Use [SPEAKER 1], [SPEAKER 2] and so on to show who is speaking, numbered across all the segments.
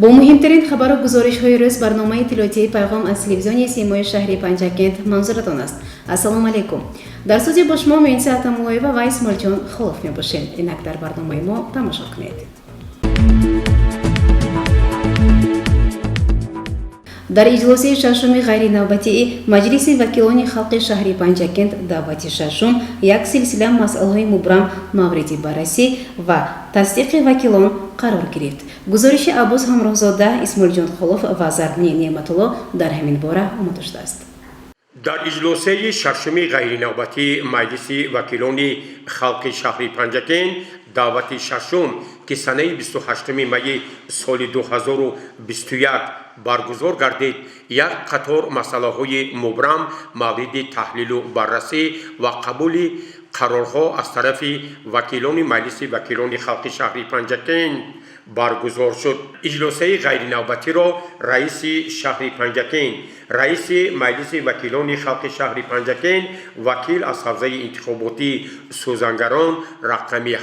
[SPEAKER 1] با مهمترین خبر و گزارش های روز برنامه اطلاعاتی پیغام از تلویزیون سیمای شهری پنجکент منظورتان است. السلام علیکم. در استودیو با شما مهندس اتموی و وایس ملچون خلوف می باشین. اینک در برنامه ما تماشا کنید. در اجلاس ششم غیر نوبتی مجلس وکیلان خلق شهری پنجکент دعوت ششم یک سلسله مسائل مبرم مورد بررسی و تصدیق وکیلان قرار گرفت. گزارش عباس همراهزاده، اسماعیل جان خلوف و زربنی نعمت‌الله در همین باره آماده شده است.
[SPEAKER 2] در اجلاس ششم غیر نوبتی مجلس وکیلان خلق شهری پنجکent دعوت ششم که سنه 28 می سال 2021 برگزار گردید، یک قطار مسئله های مبرم مورد تحلیل و بررسی و قبول قرارها از طرف وکیلان مجلس وکیلان خلق شهری پنجکent برگزار شد. اجلاس غیر نوبتی را رئیس شهر پنجکent، رئیس مجلس وکیلان خلق شهر پنجکent، وکیل از حوزه انتخاباتی سوزنگران رقم 8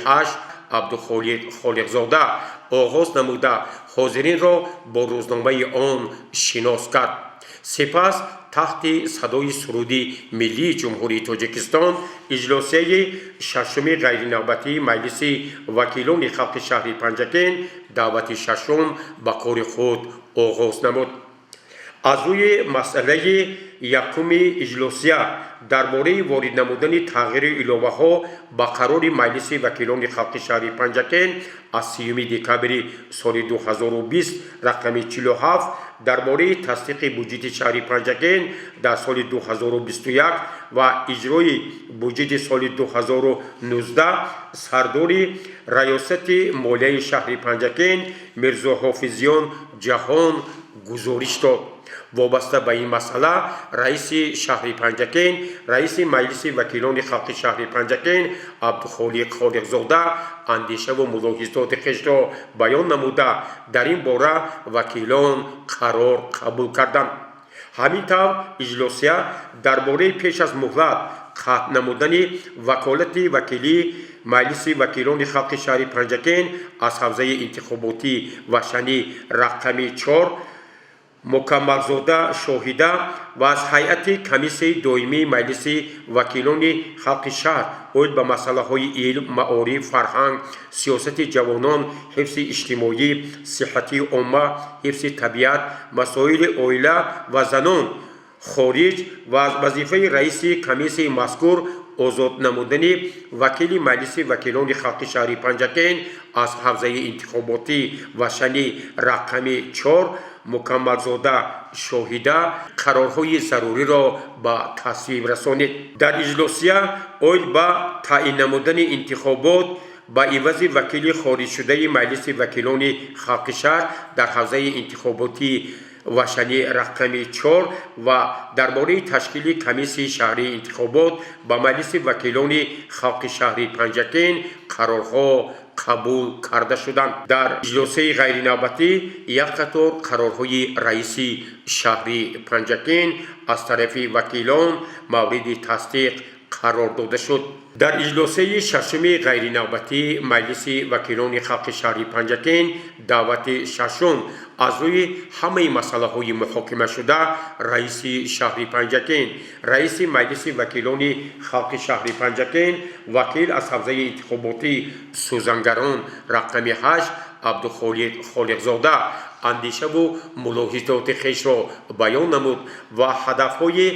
[SPEAKER 2] عبدالخالق خالقزاده آغاز نموده حاضرین را با روزنامه آن شناس کرد. سپس تحت صدای سرودی ملی جمهوری تاجیکستان اجلاس ششم غیر نوبتی مجلس وکیلان خلق شهر پنجکent دعوت ششم به کار خود آغاز نمود. از روی مسئله یکم اجلاسیه درباره وارد نمودن تغییر الوه ها به قرار مجلس وکیلان خلق شهر پنجکent از 30 دکامبر سال 2020 رقم 47 درباره تصدیق بودجه شهر پنجکent در سال 2021 و اجرای بودجه سال 2019 سردار ریاست مالیه شهر پنجکent میرزا حافظیان جهان گزارش داد. وابسته به این مسئله رئیس شهر پنجکent، رئیس مجلس وکیلان خلق شهر پنجکent عبدالخالق خالقزاده اندیشه و ملاحظات خویش را بیان نموده در این باره وکیلان قرار قبول کردند. همینطور اجلاسیه درباره پیش از مهلت قطع نمودن وکالت وکیلی مجلس وکیلان خلق شهر پنجکent از حوزه انتخاباتی و شنی رقم 4 مکملزاده شاهده و از هیئت کمیسیون دائمی مجلس وکیلان خلق شهر اوید به مسئله های علم، معارف، فرهنگ، سیاست جوانان، حفظ اجتماعی، صحتی عامه، حفظ طبیعت، مسائل عائله و زنان خارج و از وظیفه رئیس کمیسیون مذکور آزاد نمودن وکیل مجلس وکیلان خلق شهر پنجکent از حوزه انتخاباتی و شنی رقم 4 مکملزاده شاهده قرارهای ضروری را به تصویب رسانید. در اجلاسیه اوید به تعیین نمودن انتخابات با عوض وکیل خارج شده مجلس وکیلان خلق شهر در حوزه انتخاباتی و شنی رقم 4 و درباره تشکیل کمیسیون شهری انتخابات با مجلس وکیلان خلق شهر پنجکent قرارها قبول کرده شدند. در اجلاس غیر نوبتی یک قطار قرارهای رئیس شهری پنجکent از طرف وکیلان مورد تصدیق قرار داده شد. در اجلاس ششم غیر نوبتی مجلس وکیلان خلق شهر پنجکent دعوت ششم از روی همه مسئله های محاکمه شده رئیس شهر پنجکent، رئیس مجلس وکیلان خلق شهر پنجکent، وکیل از حوزه انتخاباتی سوزنگران رقم 8 عبدالخالق خالقزاده اندیشه و ملاحظات خویش را بیان نمود و هدفهای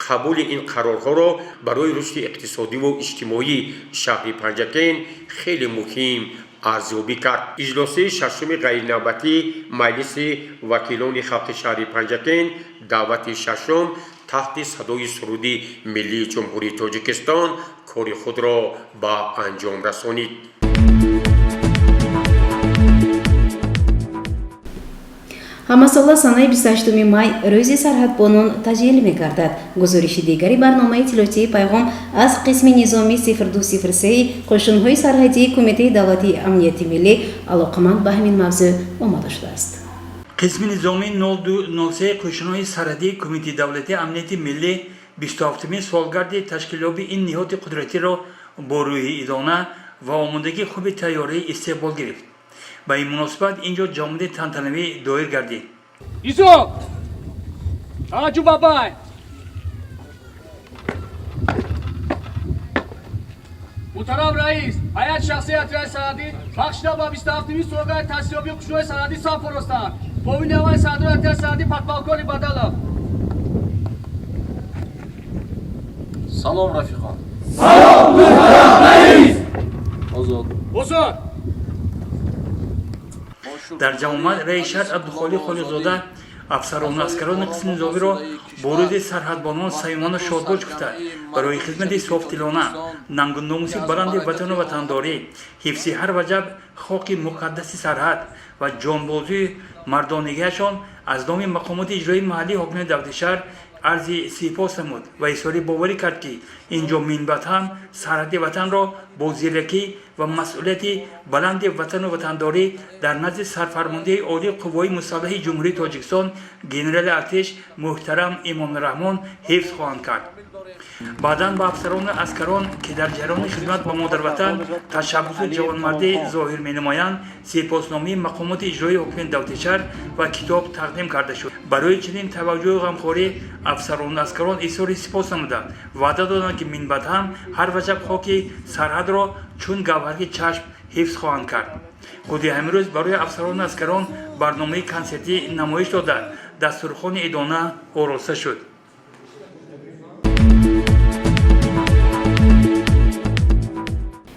[SPEAKER 2] قبول این قرارها را برای رشد اقتصادی و اجتماعی شهر پنجکent خیلی مهم ارزیابی کرد. اجلاس ششم غیر نوبتی مجلس وکیلان خلق شهر پنجکent دعوت ششم تحت صدای سرودی ملی جمهوری تاجیکستان کار خود را به انجام رسانید.
[SPEAKER 1] همساله سنه 28 مای روز سرحدبانان تجلیل می‌گردد. گزارش دیگری برنامه اطلاعاتی پیغام از قسم نظامی 0203 قشن‌های سرحدی کمیته دولتی امنیت ملی علاقمند به همین موضوع آماده شده است.
[SPEAKER 3] قسم نظامی 0203 قشن‌های سرحدی کمیته دولتی امنیت ملی 27 سالگرد تشکیلیابی این نهاد قدرتی را با روی ادانه و آمادگی خوب تیاری استقبال گرفت. با این مناسبت اینجا جامعه تنتنوی دایر گردید.
[SPEAKER 4] ایزو آجو بابای محترم رئیس، هیئت شخصیت رئیس سرحدی بخشیده با 27مین سوگوار تصفیه‌یابی قشرهای سرحدی سام فرستند. پوینی هوای صدر ارتش سرحدی پتبالکوری بدالov.
[SPEAKER 5] سلام رفیقان.
[SPEAKER 4] سلام محترم رئیس.
[SPEAKER 5] بزرگ.
[SPEAKER 3] در جمع رئیس شهر عبدالخالق خالقزاده افسران و عسکران قسم نظامی را بورود سرحدبانان صمیمانه شادباش گفته برای خدمت صافدلانه ننگ و ناموس بلند وطن و وطنداری، حفظ هر وجب خاک مقدس سرحد و جانبازی مردانگیشان از نام مقامات اجرایی محلی حاکمیت دولت شهر عرض سپاس نمود و اظهار باوری کرد که اینجا منبت هم سرحد وطن را با زیرکی و مسئولیت بلند وطن و وطنداری در نزد سرفرمانده عالی قوای مسلح جمهوری تاجیکستان گنرال ارتش محترم امام رحمان حفظ خواهند کرد. بعداً با افسران و عسکران که در جریان خدمت با مادر وطن تشبث جوانمردی ظاهر می‌نمایند سپاسنامه مقامات اجرایی حکومت دولت شهر و کتاب تقدیم کرده شد. برای چنین توجه و غمخواری افسران و عسکران اظهار سپاس نمودند. وعده دادند که منبت هم هر وجب خاک سرحد را چون گوهر چشم حفظ خواهند کرد. خود امروز برای افسران و عسکران برنامه کنسرتی نمایش داده دستورخوان ادانه آراسته شد.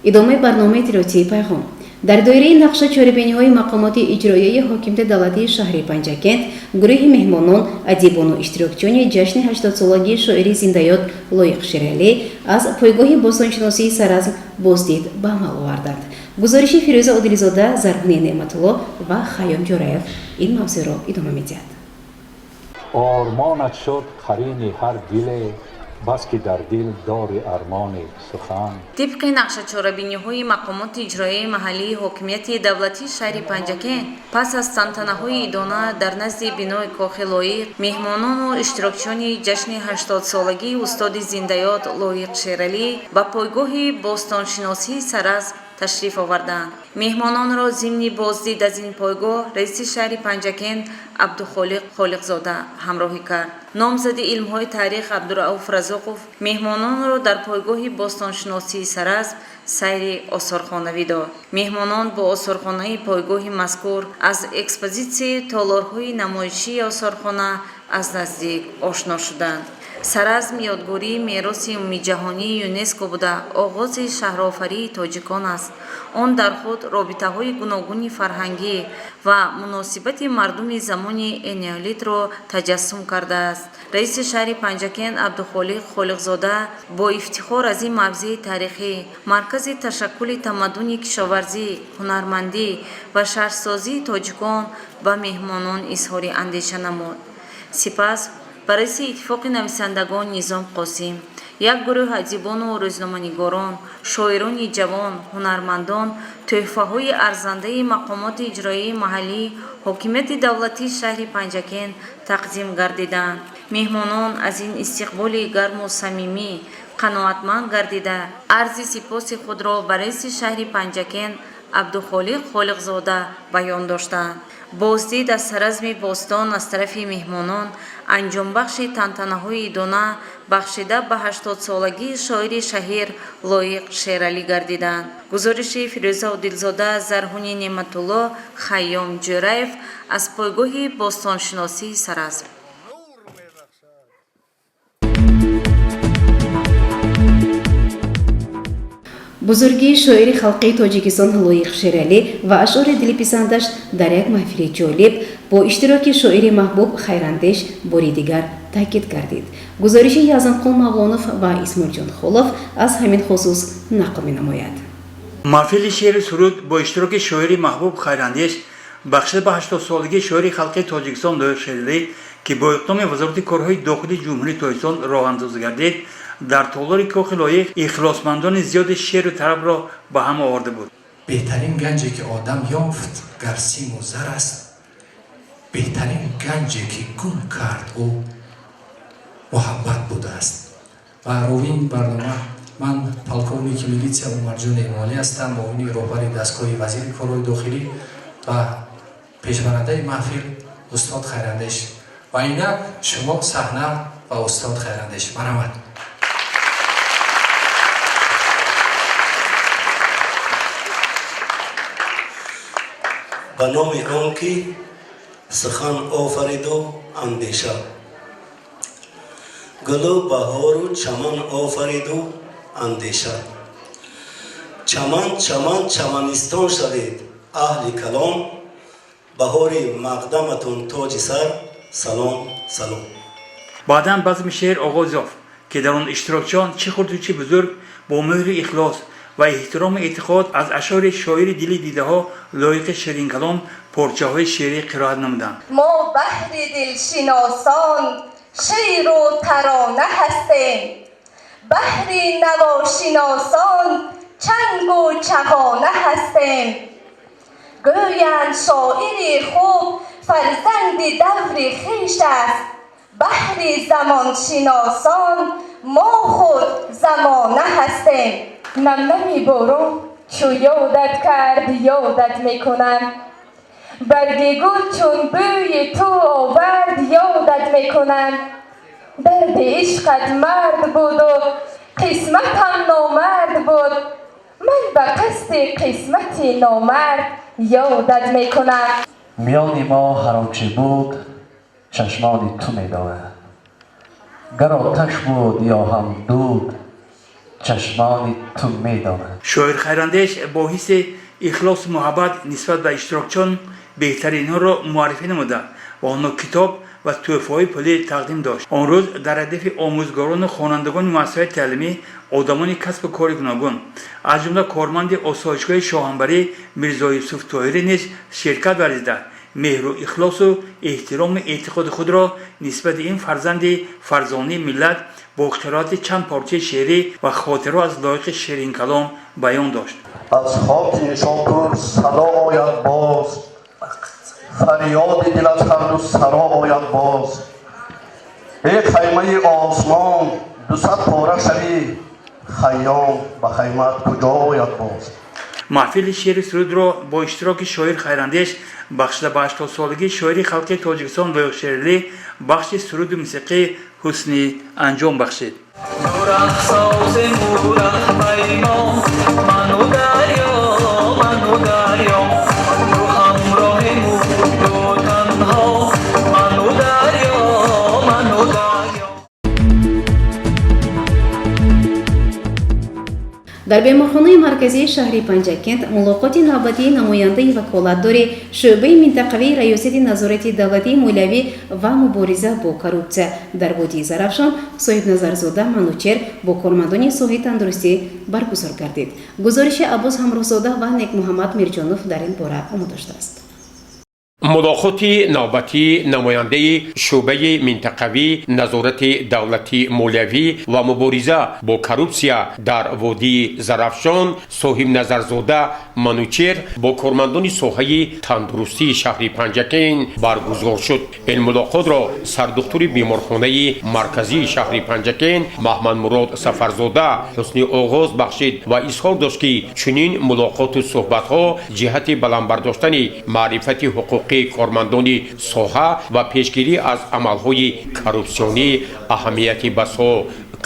[SPEAKER 1] ادامه برنامه تیراتی پیغام در دایره نقشه چاره‌بینی‌های مقامات اجرایی حاکمیت دولتی شهر پنجکент گروه مهمانان ادیبان و اشتراکچیان جشن 80 سالگی شاعری زنده‌یاد لایق شیرالی از پایگاه باستانشناسی سرازم بازدید به عمل آوردند. گزارش فیروزه عادلیزاده، زربانی نعمت‌الله و خیام جوراєв این موضوع را ادامه می‌دهد.
[SPEAKER 6] آرمانت شد قرین هر دل بس که در دل داری ارمان سخن.
[SPEAKER 7] طبق نقشه چاره‌بینی‌های مقامات اجرایی محلی حاکمیت دولتی شهر پنجکент پس از تنتنه‌های ادانه در نزد بنای کاخ لایق مهمانان و اشتراکچیان جشن 80 سالگی استاد زنده‌یاد لایق شیرالی با پایگاه باستانشناسی سرازم تشریف آوردند. مهمانان را ضمن بازدید از این پایگاه رئیس شهر پنجکент عبدالخالق خالقزاده همراهی کرد. نامزد علم‌های تاریخ عبدالرؤوف رزاقوف مهمانان را در پایگاه باستانشناسی سرازم سیر آثارخوانوی داد. مهمانان با آثارخانه پایگاه مذکور از اکسپوزیسی تالارهای نمایشی آثارخانه از نزدیک آشنا شدند. سرازم یادگاری میراث عمومی جهانی یونسکو بوده آغاز شهرآفرینی تاجیکان است. آن در خود رابطه‌های گوناگون فرهنگی و مناسبت مردم زمان انیالیت را تجسم کرده است. رئیس شهر پنجکент عبدالخالق خالقزاده با افتخار از این موضع تاریخی مرکز تشکل تمدن کشاورزی، هنرمندی و شهرسازی تاجیکان و مهمانان اظهار اندیشه نمود. سپس برای اتفاق نویسندگان نظام قاسم یک گروه ادیبان و روزنامه‌نگاران، شاعران جوان، هنرمندان تحفه‌های ارزنده مقامات اجرایی محلی حاکمیت دولتی شهر پنجکент تقدیم گردیدند. مهمانان از این استقبال گرم و صمیمی قناعتمند گردیده عرض سپاس خود را برای رئیس شهر پنجکент عبدالخالق خالقزاده بیان داشتند. بازدید از سرازم باستان از طرف مهمانان انجام بخش تنتنه‌های ادانه بخشیده به 80 سالگی شاعر شهیر لایق شیرالی گردیدند. گزارش فیروزه عادلیزاده، زربانی نعمت‌الله، خیام جوراєв از پایگاه باستانشناسی سرازم.
[SPEAKER 1] بزرگی شاعر خلقی تاجیکستان لایق شیرالی و اشعار دلپسندش در یک محفل جالب با اشتراک شاعر محبوب خیراندیش باری دیگر تاکید گردید. گزارش یزدانقل مولانوف و اسماعیل جان خولوف از همین خصوص نقل می‌نماید.
[SPEAKER 3] محفل شعر سرود با اشتراک شاعر محبوب خیراندیش بخشیده به 80 سالگی شاعر خلقی تاجیکستان لایق شیرالی که با اقدام وزارت کارهای داخلی جمهوری تاجیکستان راه اندازی گردید در تالار کاخ لایق اخلاصمندان زیاد شعر و طرب را به هم آورده بود.
[SPEAKER 8] بهترین گنجی که آدم یافت گر سیم و زر است، بهترین گنجی که گم کرد او محبت بوده است. و روی این برنامه من پالکوونیک میلیسیا عمرجان امالی هستم، معاون راهبر دستگاه وزیر کارهای داخلی. و پیشبرنده محفل استاد خیراندیش و اینک شما صحنه و استاد خیراندیش. مرحمت.
[SPEAKER 9] به نام آنکه سخن آفرید و اندیشه، گل و بهار و چمن آفرید و اندیشه، چمن چمن چمنستان شوید اهل کلام، بهار مقدمتون تاج سر، سلام سلام.
[SPEAKER 3] بعداً بزم شعر آغاز یافت که در آن اشتراکچیان چه خرد و چه بزرگ با مهر اخلاص و احترام اعتقاد از اشعار شاعر دلی دیده ها لایق شیرین کلام پارچه های شعری قرائت نمودند.
[SPEAKER 10] ما بحر دلشناسان شعر و ترانه هستیم، بحر نواشناسان چنگ و چغانه هستیم. گویند شاعر خوب فرزند دور خویش است، بحر زمان شناسان ما خود زمانه هستیم. نم نمی بارون چو یادت کرد یادت میکنم، برگ گل چون بوی تو آورد یادت میکنم. درد عشقت مرد بود و قسمتم نامرد بود، من به قصد قسمت نامرد یادت میکنم.
[SPEAKER 11] میان ما هر آنچه بود چشمان تو میداند، گر آتش بود یا هم دود چشمان تو میداند.
[SPEAKER 3] شاعر خیراندیش با حس اخلاص و محبت نسبت به اشتراکچیان بهترین ها را معرفی نموده و آنها کتاب و تحفه‌های پولی تقدیم داشت. آن روز در هدف آموزگاران و خوانندگان مؤسسه‌های تعلیمی آدمان کسب و کار گوناگون از جمله کارمند آسایشگاه شاهنبری میرزا یوسف طاهری نیز شرکت ورزیده مهر و اخلاص و احترام اعتقاد خود را نسبت این فرزند فرزانه ملت با قرائت چند پارچه شعری و خاطره از لایق شیرین کلام بیان داشت.
[SPEAKER 12] از خاک نشانپور صدا آید باز، فریاد دل از هر دو سرا آید باز. ای خیمه آسمان 200 پاره شوی، خیام به خیمت کجا آید باز.
[SPEAKER 3] محفل شعر سرود را با اشتراک شاعر خیراندیش بخشیده به 80 سالگی شاعری خلق تاجیکستان لایق شعری بخش سرود موسیقی حسنی انجام بخشید.
[SPEAKER 1] در بیمارخانه مرکزی شهر پنجکند ملاقات نوبتی نماینده وکالتدار شعبه منطقوی ریاست نظارت دولتی مولوی و مبارزه با کروپسیا در وادی زرافشان صاحب نظرزاده منوچهر با کارمندان ساحه تندرستی برگزار گردید. گزارش عباس همراهزاده و نیک محمد میرجانوف در این باره آماده است.
[SPEAKER 2] ملاقات نوبتی نماینده شعبه منطقوی نظارت دولتی مولوی و مبارزه با کروپسیا در وادی زرافشان صاحب نظرزاده منوچهر با کارمندان ساحه تندرستی شهر پنجکند برگزار شد. این ملاقات را سردکتر بیمارخانه مرکزی شهر پنجکند محمد مراد سفرزاده حسنی آغاز بخشید و اظهار داشت که چنین ملاقات و صحبت ها جهت بلند برداشتن معرفت حقوقی کارمندان ساحه و پیشگیری از عملهای کروپسیونی اهمیتی بسیار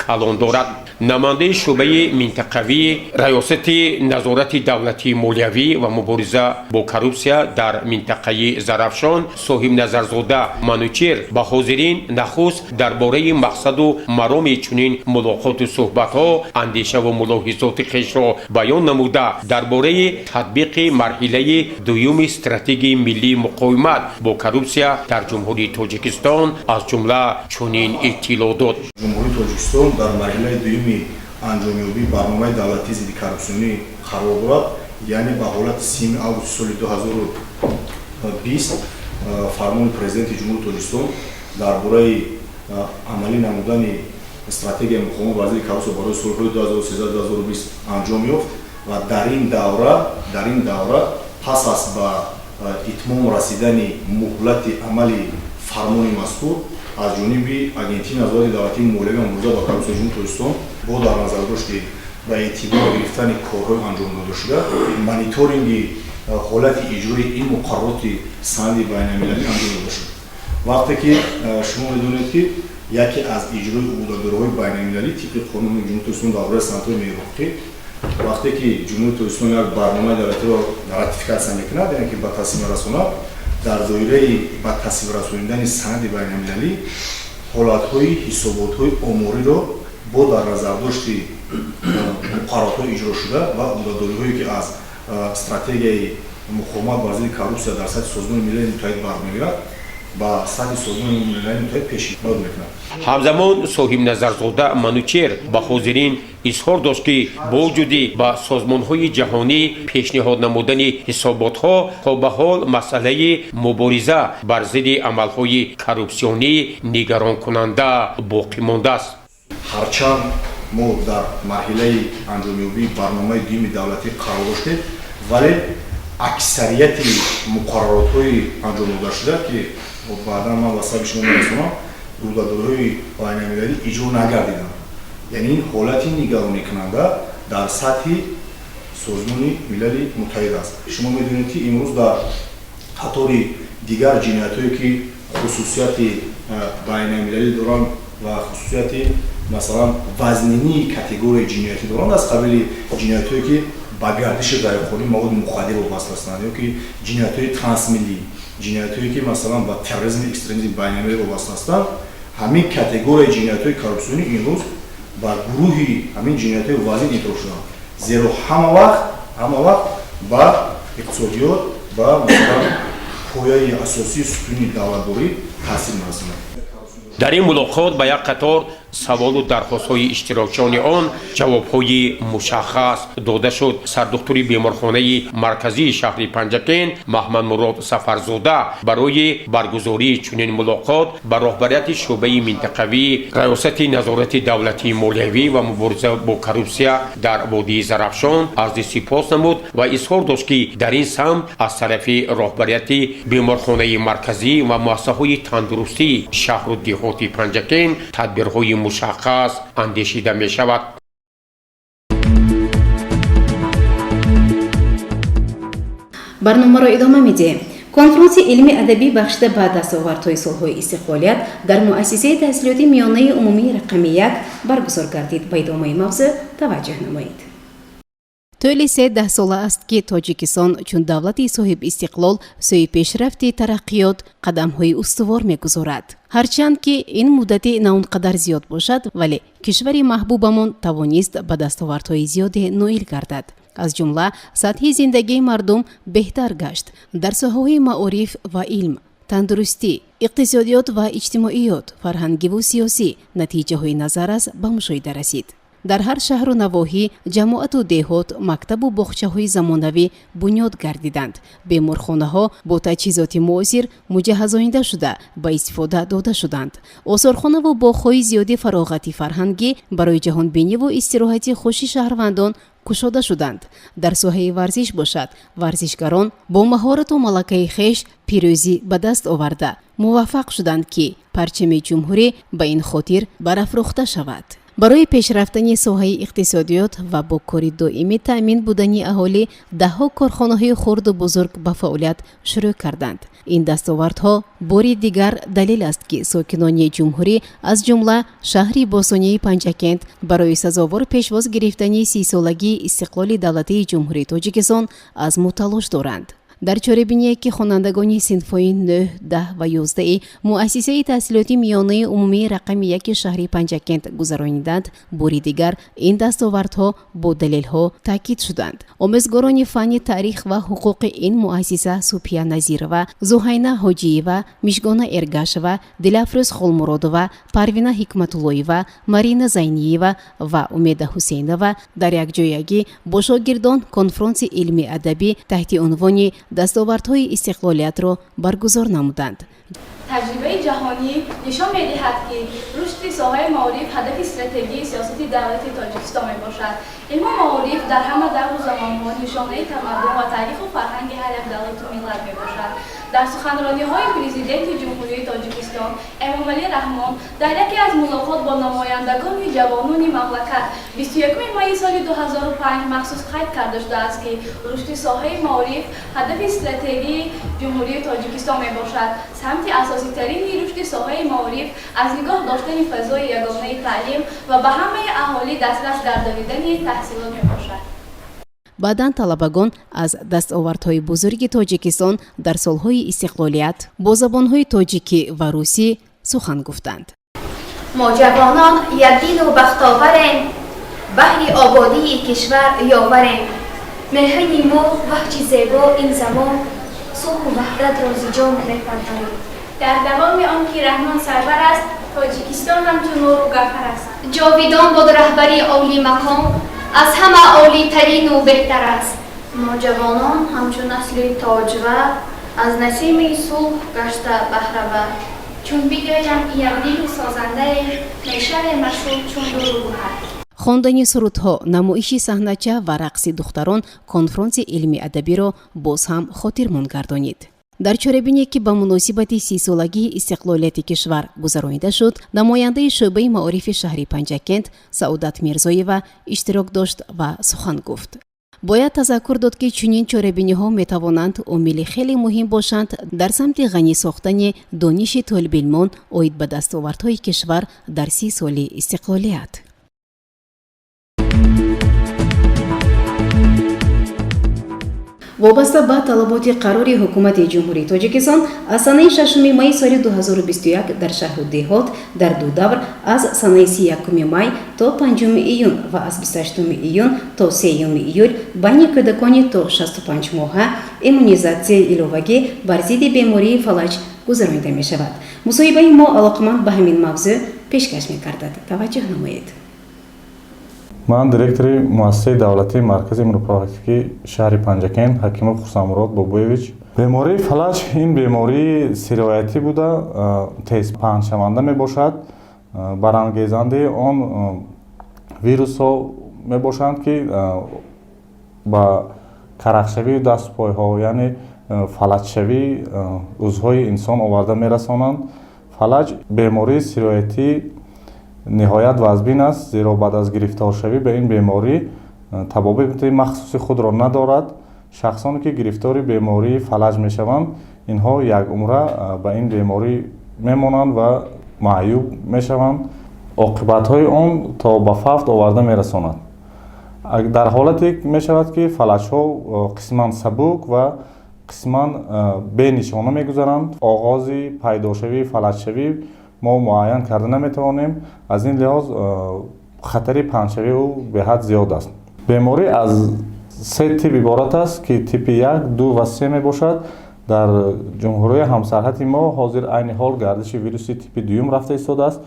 [SPEAKER 2] کلان دارد. نماینده شعبه منطقوی ریاست نظارت دولتی مولوی و مبارزه با کروپسیا در منطقه زرافشان صاحب نظرزاده منوچهر با حاضرین نخست درباره مقصد و مرام چنین ملاقات و صحبت ها اندیشه و ملاحظات خویش را بیان نموده درباره تطبیق مرحله دوم استراتژی ملی مقاومت با کروپسیا در جمهوری تاجیکستان از جمله چنین اطلاع داد.
[SPEAKER 13] جمهوری تاجیکستان در مرحله دوم انجامیابی برنامه دولتی ضد کروپسیونی قرار دارد، یعنی به حالت 3 آگوست سال 2020 فرمان پرزیدنت جمهوری تاجیکستان درباره عملی نمودن استراتژی مقاومت با کروپسیا برای سالهای 2013-2020 انجام یافت و در این دوره پس از به اتمام رسیدن مهلت عملی فرمان مذکور از جانب اگنتی نظارت دولتی مولوی و مبارزه با کروپسیا جمهوری تاجیکستان با در نظر داشت به اعتبار گرفتن کارهای انجام داده شده، مانیتورینگ حالت اجرای این مقررات سند بین‌المللی انجام داده شد. وقتی که شما میدونید که یکی از اجرای عهدهدارهای بین‌المللی طبق قانون جمهوری اسلامی درباره سندهای حقوقی وقتی که جمهوری اسلامی یک برنامه دولتی را راتیفیکاسیون میکند یعنی که به تصمیم رساند در دایره به تصویب رسانیدن سند بین‌المللی حالت‌های حسابات‌های اموری را با در نظر داشت مقررات‌های اجرا شده و عهدهداری‌هایی که از استراتژیای مقاومت بر ضد کورپسیا در سطح سازمان ملل متحد برمی‌گیرد با سطح سازمان ملل متحد پیشنهاد می‌کند.
[SPEAKER 2] همزمان صاحب نظرزاده منوچهر با حاضرین اظهار داشت که با وجود با سازمان‌های جهانی پیشنهاد نمودن حسابات‌ها تا به حال مسئله مبارزه بر ضد عمل‌های کورپسیونی نگران کننده باقی مانده است.
[SPEAKER 13] هرچند ما در مرحله انجامیابی برنامه دوم دولتی قرار داشتیم ولی اکثریت مقررات‌های انجام داده شده که بعدا من واسه شما می‌رسونم عهدهداری‌های بین‌المللی اجرا نگردیدند. یعنی این حالتی نگرانی کننده در سطح سازمان ملل متحد است. شما می‌دونید که امروز در قطار دیگر جنایت‌هایی که خصوصیت بین‌المللی دارند و خصوصیت مثلا وزنینی کاتگوری جنایتی دارند از قبیل جنایت‌هایی که با گردش غیرقانونی مواد مخدر وابسته هستند یا که جنایت‌های ترانسملی جنایت‌هایی که مثلا با تروریسم اکستریمیسم بین‌المللی وابسته هستند همین کاتگوری جنایت‌های کورپسیونی امروز با گروهی همین جنایت‌های وزین اطلاق شدند زیرا همه وقت با اقتصادیات و مثلا پایه اساسی ستونی دولتداری تاثیر می‌رساند.
[SPEAKER 2] در این ملاقات به یک قطار سوال و درخواست‌های اشتراکیان آن جواب‌های مشخص داده شد. سردکتر بیمارخانه مرکزی شهر پنجکین محمد مراد سفرزاده برای برگزاری چنین ملاقات به رهبریت شعبه منطقوی ریاست نظارت دولتی مالیوی و مبارزه با کورپسیا در وادی زرافشان عرض سپاس نمود و اظهار داشت که در این سمت از طرف رهبریت بیمارخانه مرکزی و مؤسسه‌های تندرستی شهر و دهات پنجکین تدبیرهای مشخص اندیشیده می شود.
[SPEAKER 1] برنامه را ادامه میدیم. کنفرانس علمی ادبی بخشیده به دستاوردهای صلح استقلالیت در مؤسسه تحصیلاتی میانه عمومی رقم 1 برگزار گردید. به ادامه موضوع توجه نمایید. طول 13 ساله است که تاجیکستان چون دولتی صاحب استقلال سوی پیشرفت ترقیات قدم‌های استوار می‌گذارد. هرچند که این مدت نه اونقدر زیاد باشد ولی کشور محبوبمان توانست به دستاوردهای زیاد نائل گردد. از جمله سطح زندگی مردم بهتر گشت. در ساحه‌های معارف و علم، تندرستی، اقتصادیات و اجتماعیات، فرهنگی و سیاسی نتیجه‌های نظر است به مشاهده رسید. در هر شهر و نواحی جماعت و دهات مکتب و باغچه‌های زمانوی بنیاد گردیدند. بیمارخانه‌ها با تجهیزات معاصر مجهزانیده شده به استفاده داده شدند. آثارخانه و باغ‌های زیاد فراغت فرهنگی برای جهانبینی و استراحت خوش شهروندان کشاده شدند. در ساحه ورزش باشد ورزشکاران با مهارت و ملکه خویش پیروزی به دست آورده موفق شدند که پرچم جمهوری به این خاطر برافروخته شود. برای پیشرفتن ساحه اقتصادیات و با کار دائمی تأمین بودن اهالی ده‌ها کارخانه‌های خرد و بزرگ به فعالیت شروع کردند. این دستاوردها باری دیگر دلیل است که ساکنان جمهوری از جمله شهری باسانی پنجکند برای سزاوار پیشواز گرفتن 30 سالگی استقلال دولتی جمهوری تاجیکستان از تلاش دارند. در چاره‌بینی که خوانندگان صنف‌های 9, 10 و 11 مؤسسه تحصیلاتی میانه عمومی رقم 1 شهر پنجکند گذرانیدند، باری دیگر این دستاوردها با دلیل‌ها تاکید شدند. آموزگاران فن تاریخ و حقوق این مؤسسه سوپیا نظیرова، زوهینا حاجیeva، میشگانا ارگاشova، دلافروز خولمرادova، پروینا حکمت‌اللهیova، مارینا زینیeva و امید حسینova در یک جایگی با شاگردان کنفرانس علمی ادبی تحت عنوان دستاوردهای استقلالیت را برگزار نمودند.
[SPEAKER 14] تجربه جهانی نشان می‌دهد که رشد ساحه معارف هدف استراتژی سیاست دولت تاجیکستان میباشد. علم و معارف در همه دور و زمان‌ها نشانه تمدن و تاریخ و فرهنگ هر یک دولت و ملت میباشد. در سخنرانی‌های پرزیدنت جمهوری тоҷикистон эмомалӣ раҳмон дар яке аз мулоқот бо намояндагони ҷавонони мамлакат 21 майи соли 2005 махсус қайд карда шудааст ки рушди соҳаи маориф ҳадафи стратегии ҷумҳурии тоҷикистон мебошад. самти асоситарини рушди соҳаи маориф аз нигоҳ доштани фазои ягонаи таълим ва ба ҳамаи аҳолӣ дастрас гардонидани таҳсилот мебошад.
[SPEAKER 1] баъдан талабагон аз дастовардҳои бузурги тоҷикистон дар солҳои истиқлолият бо забонҳои тоҷикӣ ва русӣ сухан гуфтанд.
[SPEAKER 15] мо ҷавонон якдину бахтоварем, баҳри ободии кишвар ёварем. меҳрини мо ваҳҷи зебо ин замон, сулҳу ваҳдатро зи ҷон мепарварем.
[SPEAKER 14] дар давоми он ки раҳмон сарвар аст, тоҷикистон ҳамчун нуру гавҳар аст.
[SPEAKER 15] ҷовидон буд раҳбари оли мақом, аз ҳама олитарину беҳтар аст. мо ҷавонон ҳамчун насли тоҷвар, аз насими сулҳ гашта баҳравар.
[SPEAKER 14] чун бигӯям якдили созандаем, мешавем машҳур чун дуру гӯҳар.
[SPEAKER 1] хондани сурудҳо, намоиши саҳнача ва рақси духтарон конфронси илми адабиро боз ҳам хотирмон гардонид. дар чорабине ки ба муносибати 30-солагии истиқлолияти кишвар гузаронида шуд, намояндаи шӯъбаи маорифи шаҳри Панҷакент Саудат Мирзоева иштирок дошт ва сухан гуфт. бояд тазаккур дод ки чунин чорабиниҳо метавонанд омили хеле муҳим бошанд дар самти ғанӣ сохтани дониши толибилмон оид ба дастовардҳои кишвар дар 30 соли истиқлолият. вобаста ба талаботи қарори ҳукумати ҷумҳурии тоҷикистон аз санаи 6 майи соли 2021 дар шаҳру деҳот дар ду давр аз санаи 31 май то 5 июн ва аз 28 июн то 3 июл байни кӯдакони то 65 моҳа иммунизатсияи иловагӣ бар зидди бемории фалаҷ гузаронида мешавад. мусоҳибаи мо алоқаманд ба ҳамин мавзӯъ пешкаш мекардад. таваҷҷӯҳ намоед.
[SPEAKER 16] ман директори муассисаи давлатии маркази мурофиқатӣ шаҳри Панҷакент Ҳакимов Хусамурод Бобоевич. бемории фалаҷ ин бемории сироятӣ буда тез паҳншаванда мебошад. барангезандаи он вирусҳо мебошанд ки ба карахшавии дастпойҳо яъне фалаҷшавии узвҳои инсон оварда мерасонанд. фалаҷ бемории сироятӣ ниҳоят вазбин аст, зеро баъд аз гирифторшавӣ ба ин беморӣ табобати махсуси худро надорад. шахсоне ки гирифтори бемории фалаҷ мешаванд, инҳо якумра ба ин беморӣ мемонанд ва маъюб мешаванд. оқибатҳои он то ба фавт оварда мерасонад. дар ҳолате мешавад ки фалаҷҳо қисман сабук ва қисман бенишона мегузаранд. оғози пайдошавии фалаҷшавӣ мо муайян карда наметавонем. аз ин лиҳоз хатари паҳншавии ӯ беҳад зиёд аст. беморӣ аз се тип иборат аст ки типи 1, 2 ва 3 мебошад. дар ҷумҳурии ҳамсарҳати мо ҳозир айни ҳол гардиши вируси типи 2 рафта истодааст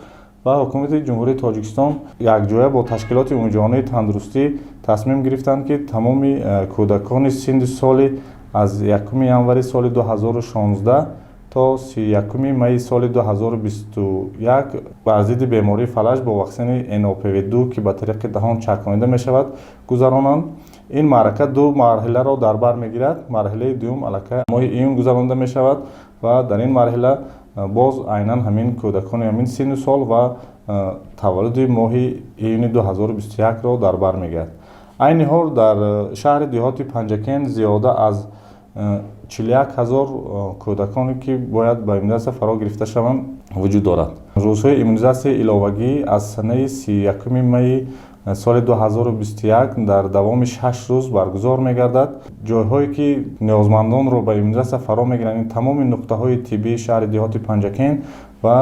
[SPEAKER 16] ва ҳукумати ҷумҳурии Тоҷикистон якҷоя бо ташкилоти умумиҷаҳонии тандурустӣ тасмим гирифтанд ки тамоми кӯдакони синни соли аз 1 январи соли 2016 то 31 майи соли 2021 бар зидди бемории фалаҷ бо ваксини NOPV2 ки ба тариқи даҳон чаконида мешавад гузаронанд. ин маърака ду марҳиларо дар бар мегирад. марҳилаи дуюм аллакай моҳи июн гузаронида мешавад ва дар ин марҳила боз айнан ҳамин кӯдакони ҳамин синну сол ва таваллуди моҳи июни 2021ро дар бар мегирад. айни ҳол дар шаҳри деҳоти Панҷакент зиёда аз 41,000 кӯдаконе ки бояд ба иммунизатсия фаро гирифта шаванд вуҷуд дорад. рӯзҳои иммунизатсияи иловагӣ аз санаи 31 майи соли 2021 дар давоми 6 рӯз баргузор мегардад. ҷойҳое ки ниёзмандонро ба иммунизатсия фаро мегиранд ин тамоми нуқтаҳои тиббии шаҳри деҳоти Панҷакент ва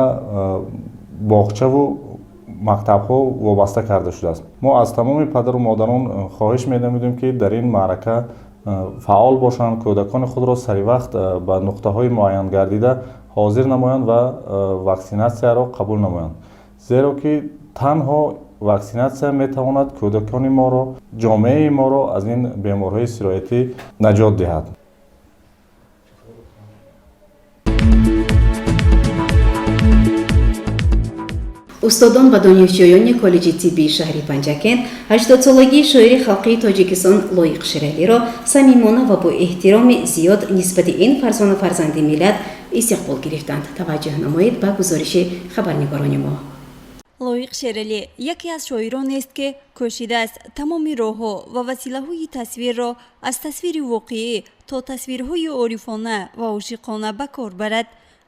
[SPEAKER 16] боғчаву мактабҳо вобаста карда шудааст. мо аз тамоми падару модарон хоҳиш менамудем ки дар ин маърака фаъол бошанд, кӯдакони худро саривақт ба нуқтаҳои муайян гардида ҳозир намоянд ва ваксинатсияро қабул намоянд. зеро ки танҳо ваксинатсия метавонад кӯдакони моро, ҷомеаи моро аз ин беморҳои сироятӣ наҷот диҳад.
[SPEAKER 1] устодон ва донишҷӯёни коллеҷи тиббии шаҳри Панҷакент 80-солагии шоири халқии Тоҷикистон Лоиқ Ширалиро самимона ва бо эҳтироми зиёд нисбати ин фарзону фарзанди миллат استقبال گرفتند. توجه نمایید به گزارش خبرنگاران ما.
[SPEAKER 17] لایق شیرالی یکی از شاعران است که کوشیده است تمام راه‌ها و وسیله‌های تصویر را از تصویر واقعی تا تصویرهای عارفانه و عاشقانه به کار برد.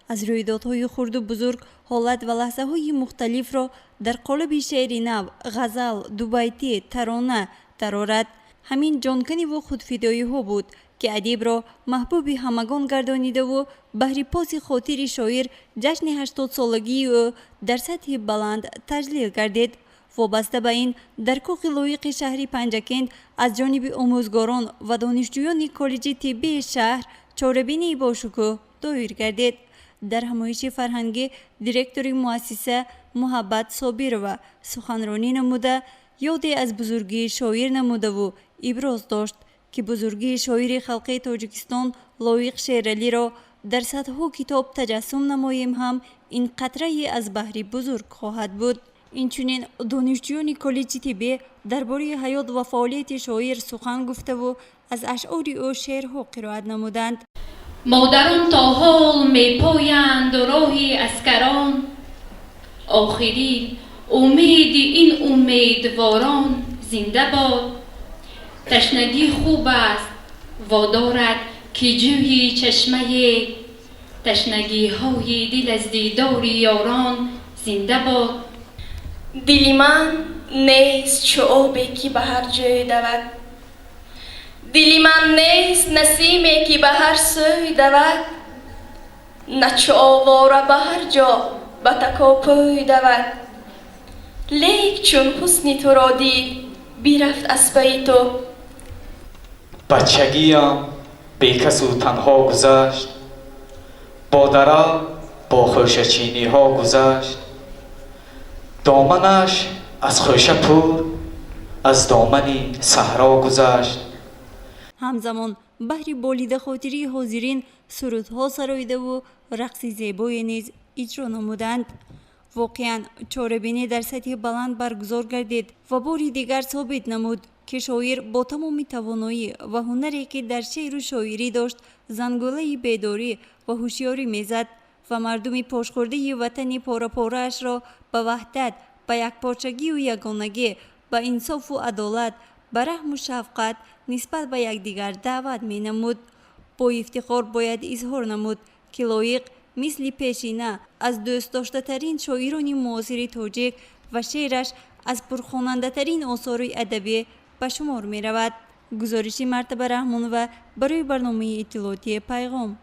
[SPEAKER 17] از رویدادهای خرد و بزرگ حالت و لحظه‌های مختلف را در قالب شعر نو، غزل، دوبیتی، ترانه درآورد. همین جانکنی و خودفدایی‌ها بود که ادیب را محبوب همگان گردانیده و بهر پاس خاطر شاعر جشن 80 سالگی او در سطح بلند تجلیل گردید. وابسته به این در کاخ لایق شهر پنجکند از جانب آموزگاران و دانشجویان کالج طبی شهر چاره‌بینی باشکوه دایر گردید. در همایش فرهنگی دیرکتور مؤسسه محبت صابر و سخنرانی نموده یادی از بزرگی شاعر نموده و ابراز داشت که بزرگی شاعر خلق تاجیکستان لایق شیرالی را در صدها کتاب تجسم نماییم هم این قطره از بحری بزرگ خواهد بود. اینچنین دانشجویان کالج طبی درباره حیات و فعالیت شاعر سخن گفته و از اشعار او شعرها قرائت نمودند.
[SPEAKER 18] مادران تا حال می پایند و راهی اسکران، آخری امید این امیدواران زنده باد. تشنگی خوب است وادارد که جوی چشمه، تشنگی های دل از دیدار یاران زنده باد.
[SPEAKER 19] دل من نیست چو آبی که به هر جای دود، دل من نیست نسیمی که به هر سوی دود، نه چو آواره به هر جا به تکاپوی دود. لیک چون حسن تو را دید بیرفت از پی تو،
[SPEAKER 11] بچگیم بی کس و تنها گذشت، با درا با خوشه چینی ها گذشت. دامنش از خوشه پور از دامنی صحرا گذشت.
[SPEAKER 17] همزمان بهر بالیده خاطری حاضرین سرودها سراییده و رقص زیبای نیز اجرا نمودند. واقعا چاره‌بینی در سطح بلند برگزار گردید و باری دیگر ثابت نمود که شاعر با تمام توانایی و هنری که در شعر و شاعری داشت زنگوله بیداری و هوشیاری میزد و مردم پاشخورده وطن پاره پاره‌اش را به وحدت، به یکپارچگی و یگانگی، به انصاف و عدالت، به رحم و شفقت نسبت به یکدیگر دعوت می نمود. با افتخار باید اظهار نمود که لایق مثل پیشینه از دوست داشته ترین شاعران معاصر تاجیک و شعرش از پرخواننده ترین آثار ادبی به شمار می رود. گزارش مرتبه رحمان و برای برنامه اطلاعاتی پیغام.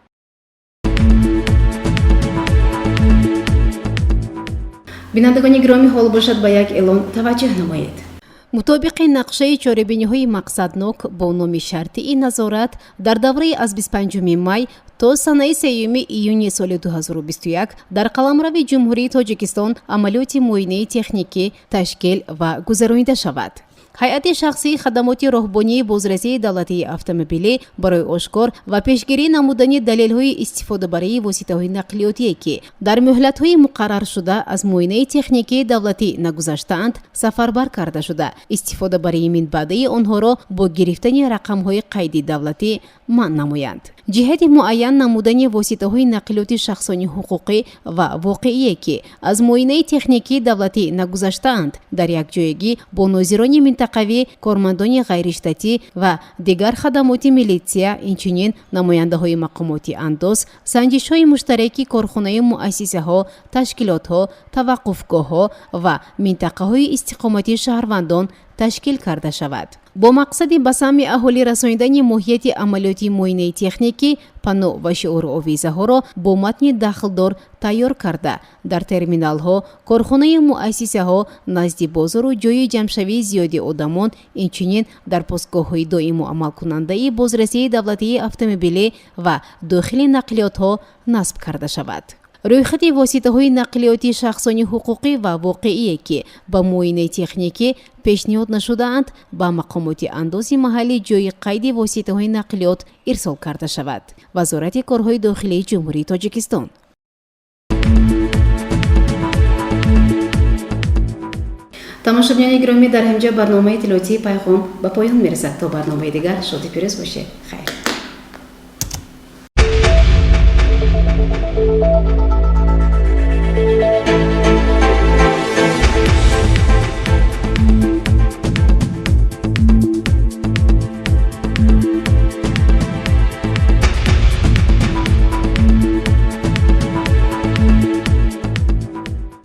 [SPEAKER 1] بینندگان گرامی، حال باشد به یک اعلان توجه نمایید. مطابق نقشه چاره‌بینی‌های مقصدناک با نام شرطی نظارت در دوره از 25 مای تا سنه 3 ایونی سال 2021 در قلمرو جمهوری تاجیکستان عملیات معاینه تکنیکی تشکیل و گذرانیده شود. هیئت شخصی خدمات راهبانی بازرسی دولتی اتومبیلی برای آشکار و پیشگیری نمودن دلایل استفاده برای واسطه‌های نقلیاتی که در مهلت‌های مقرر شده از معاینه تکنیکی دولتی نگذشته‌اند سفربر کرده شده، استفاده برای منبعه آنها را با گرفتن رقم‌های قیدی دولتی منع نمایند. جهت معین نمودن واسطه‌های نقلیاتی شخصانی حقوقی و واقعی که از معاینه تکنیکی دولتی نگذشته‌اند در یک جایگی با ناظران منطقوی، کارمندان غیرشتاتی و دیگر خدمات میلیسیا، اینچنین نماینده‌های مقامات انداز، سنجش‌های مشترکی کارخانه مؤسسه‌ها، تشکیلات‌ها، توقفگاه‌ها و منطقه‌های استقامتی شهروندان تشکیل کرده شود. با مقصد به سمع اهالی رسانیدن ماهیت عملیاتی معاینه تکنیکی، پانو و شعار آویزه ها را با متن داخلدار تیار کرده در ترمینال ها، کارخانه مؤسسه ها، نزد بازار و جای جمعشوی زیادی آدمان، اینچنین در پاسگاه های دائم و عمل کننده بازرسی دولتی اتومبیلی و داخل نقلیات ها نصب کرده شود. رویخط واسطه‌های نقلیاتی شخصانی حقوقی و واقعی که با معاینه تکنیکی پیشنهاد نشده‌اند به مقامات انداز محلی جای قید واسطه‌های نقلیات ارسال کرده شود. وزارت کارهای داخلی جمهوری تاجیکستان. تماشاگران گرامی، در همینجا برنامه اطلاعاتی پیغام به پایان میرسد. تا برنامه دیگر شاد و پیروز باشید. خیر.